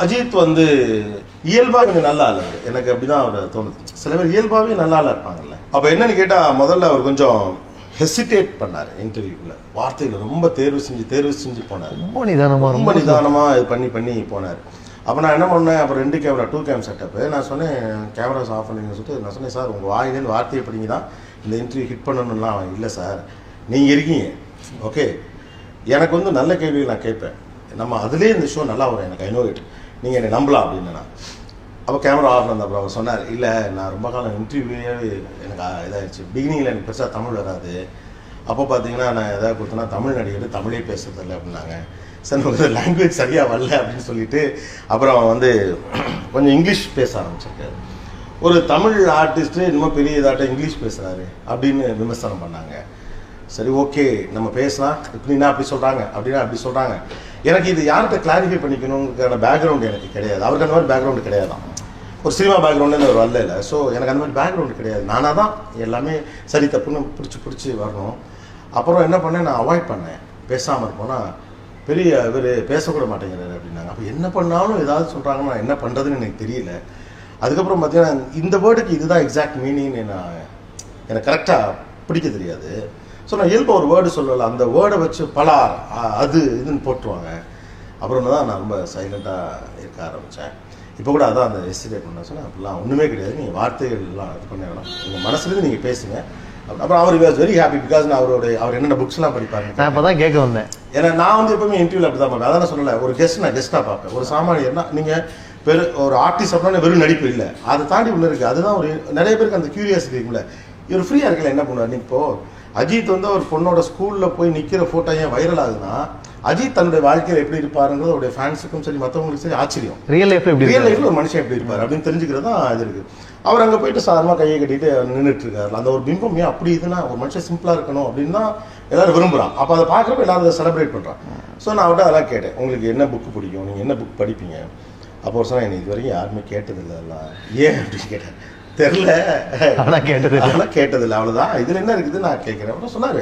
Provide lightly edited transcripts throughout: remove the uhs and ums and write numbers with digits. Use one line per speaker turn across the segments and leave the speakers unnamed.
அஜித் வந்து இயல்பாக கொஞ்சம் நல்லா இல்லை, எனக்கு அப்படிதான் அவர் தோணுது. சில பேர் இயல்பாகவே நல்லா இருப்பாங்கல்ல. அப்போ என்னன்னு கேட்டால், முதல்ல அவர் கொஞ்சம் ஹெசிடேட் பண்ணார் இன்டர்வியூக்குள்ள. வார்த்தைகள் ரொம்ப தேர்வு செஞ்சு போனார். ரொம்ப நிதானமாக இது பண்ணி போனார். அப்போ நான் என்ன பண்ணேன், அப்புறம் 2 கேமரா 2 கேம் செட்டப்பு. நான் சொன்னேன் கேமராஸ் ஆஃப் பண்ணிங்கன்னு சொல்லிட்டு நான் சொன்னேன், சார் உங்கள் வாயிலேருந்து வார்த்தையை படிங்க தான் இந்த இன்டர்வியூ ஹிட் பண்ணணும்லாம் இல்லை சார், நீங்கள் இருக்கீங்க ஓகே. எனக்கு வந்து நல்ல கேள்விகள் நான் கேட்பேன், நம்ம அதுலேயே இந்த ஷோ நல்லா வரும், எனக்கு ஐநோவேட், நீங்கள் என்னை நம்பலாம் அப்படின்னு. நான் அப்போ கேமரா ஆஃப் பண்ண அப்புறம் அவர் சொன்னார், இல்லை நான் ரொம்ப காலம் இன்டர்வியூவே எனக்கு இதாகிடுச்சு, பிகினிங்கில் எனக்கு பெருசாக தமிழ் வராது, அப்போ பார்த்தீங்கன்னா நான் எதாவது கொடுத்தேன்னா தமிழ் நடிகர் தமிழே பேசுறதில்லை அப்படின்னாங்க. சார் நமக்கு லாங்குவேஜ் சரியாக வரல அப்படின்னு சொல்லிட்டு அப்புறம் வந்து கொஞ்சம் இங்கிலீஷ் பேச ஆரம்பிச்சிருக்காரு. ஒரு தமிழ் ஆர்டிஸ்ட்டு இன்னும் பெரிய இதாட்ட இங்கிலீஷ் பேசுகிறாரு அப்படின்னு விமர்சனம் பண்ணாங்க. சரி ஓகே நம்ம பேசலாம், இப்படின்னா அப்படி சொல்கிறாங்க அப்படின்னா அப்படி சொல்கிறாங்க. எனக்கு இது யார்கிட்ட கிளாரிஃபை பண்ணிக்கணுங்கிறதுக்கான பேக்ரவுண்டு எனக்கு கிடையாது. அவருக்கு அந்த மாதிரி பேக்ரவுண்டு கிடையாது தான், ஒரு சினிமா பேக்ரவுண்டு ஒரு வரல இல்லை. ஸோ எனக்கு அந்த மாதிரி பேக்ரவுண்டு கிடையாது. நானாக தான் எல்லாமே சரி தப்புன்னு பிடிச்சி வரணும். அப்புறம் என்ன பண்ணேன், நான் அவாய்ட் பண்ணேன், பேசாமல் இருப்போன்னா பெரிய இவர் பேசக்கூட மாட்டேங்கிறாரு அப்படின்னாங்க. அப்போ என்ன பண்ணாலும் ஏதாவது சொல்கிறாங்கன்னா என்ன பண்ணுறதுன்னு எனக்கு தெரியல. அதுக்கப்புறம் பார்த்தீங்கன்னா இந்த வேர்டுக்கு இதுதான் எக்ஸாக்ட் மீனிங்னு எனக்கு கரெக்டாக பிடிக்க தெரியாது. ஸோ நான் இயல்பாக ஒரு வேர்டு சொல்லலை, அந்த வேர்டை வச்சு பலார் அது இதுன்னு போட்டுருவாங்க. அப்புறம் தான் நான் ரொம்ப சைலண்ட்டாக இருக்க ஆரம்பித்தேன். இப்போ கூட அதான் அந்த எஸ்டிடேட் பண்ண சொன்னேன், அப்படிலாம் ஒன்றுமே கிடையாது, நீங்கள் வார்த்தைகள்லாம் இது பண்ண வேணாம், உங்கள் மனசுலேருந்து நீங்கள் பேசுங்க. அப்புறம் அவர் வாஸ் வெரி ஹாப்பி பிகாஸ் நான் அவர் என்னென்ன புக்ஸ்லாம் படிப்பாங்க.
நான் இப்போ தான் கேட்க வந்தேன்.
ஏன்னா நான் வந்து எப்பவுமே இன்டர்வியூவில் அப்படி தான் பார்ப்பேன். அதான் சொல்லலை, ஒரு கெஸ்ட்டாக பார்ப்பேன். ஒரு சாமானியர்னா நீங்கள் ஒரு ஆர்டிஸ்ட் அப்படின்னா வெறும் நடிப்பு இல்லை, அதை தாண்டி ஒன்று இருக்குது. அதுதான் ஒரு நிறைய பேருக்கு அந்த கியூரியாசிட்டி இருக்குல்ல. இவர் ஃப்ரீயாக இருக்கல என்ன பண்ணுவார். இப்போது அஜித் வந்து ஒரு பொண்ணோட ஸ்கூலில் போய் நிற்கிற ஃபோட்டோ ஏன் வைரல் ஆகுதுன்னா, அஜித் தன்னுடைய வாழ்க்கையில் எப்படி இருப்பாருங்கிறது அவருடைய ஃபேன்ஸுக்கும் சரி மற்றவங்களுக்கும் சரி ஆச்சரியம். ரியல் லைஃப்ல ஒரு மனுஷன் எப்படி இருப்பார் அப்படின்னு தெரிஞ்சுக்கிறது தான் இது இருக்குது. அவர் அங்கே போயிட்டு சாதாரணமாக கையை கட்டிட்டு நின்றுட்டு இருக்காரு. அந்த ஒரு பிம்பம் ஏன் அப்படி இதுன்னா, ஒரு மனுஷன் சிம்பிளாக இருக்கணும் அப்படின்னு தான் எல்லாரும் விரும்புகிறான். அப்போ அதை பார்க்குறப்ப எல்லாரும் அதை செலிப்ரேட் பண்ணுறான். ஸோ நான் அவர்கிட்ட அதெல்லாம் கேட்டேன், உங்களுக்கு என்ன புக்கு பிடிக்கும், நீங்கள் என்ன புக் படிப்பீங்க. அப்போ ஒரு சொன்னால் எனக்கு இது வரைக்கும் யாருமே கேட்டதில்லை எல்லாம். ஏன் அப்படின்னு கேட்டேன், தெரில, அதெல்லாம் கேட்டதில்லை, அவ்வளோதான், இதில் என்ன இருக்குது நான் கேட்குறேன். அப்புறம் சொன்னார்,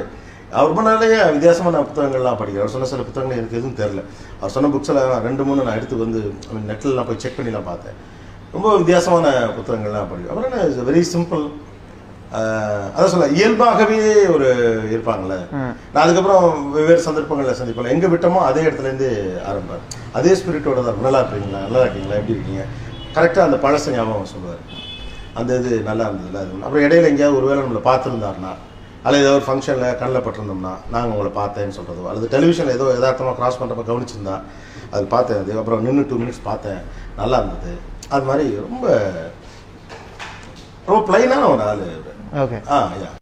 அவர் ரொம்ப நிறைய வித்தியாசமான புத்தகங்கள்லாம் படிக்கிறார். அவர் சொன்ன சில புத்தகங்கள் எனக்கு எதுவும் தெரில. அவர் சொன்ன புக்ஸில் 2-3 நான் எடுத்து வந்து நெட்டில்லாம் போய் செக் பண்ணிலாம் பார்த்தேன். ரொம்ப வித்தியாசமான புத்தகங்கள்லாம் படிக்கும். அப்புறம் என்ன, இட்ஸ் வெரி சிம்பிள். அதான் சொல்ல இயல்பாகவே ஒரு இருப்பாங்கள்ல. நான் அதுக்கப்புறம் வெவ்வேறு சந்தர்ப்பங்களில் சந்திப்பேன். எங்கே விட்டோமோ அதே இடத்துலேருந்து ஆரம்பிப்பார். அதே ஸ்பிரிட்டோட தான், நல்லா இருக்கீங்களா, நல்லா இருக்கீங்களா, எப்படி இருக்கீங்க, கரெக்டாக அந்த பழச ஞாபகம் சொல்லுவார். அந்த இது நல்லா இருந்ததுல அது. அப்புறம் இடையில எங்கேயாவது ஒரு வேளை நம்மளை பார்த்துருந்தாருன்னா, அல்லது ஏதோ ஒரு ஃபங்க்ஷனில் கண்ணில் பட்டிருந்தோம்னா நாங்கள் உங்களை பார்த்தேன்னு சொல்கிறதோ, அல்லது டெலிவிஷனில் ஏதோ யதார்த்தமாக கிராஸ் பண்ணுறப்ப கவனிச்சிருந்தா அது பார்த்தேன். அது அப்புறம் நின்று 2 மினிட்ஸ் பார்த்தேன், நல்லா இருந்தது. அது மாதிரி ரொம்ப ரொம்ப பிளைனான ஒரு ஆள். ஓகே. யா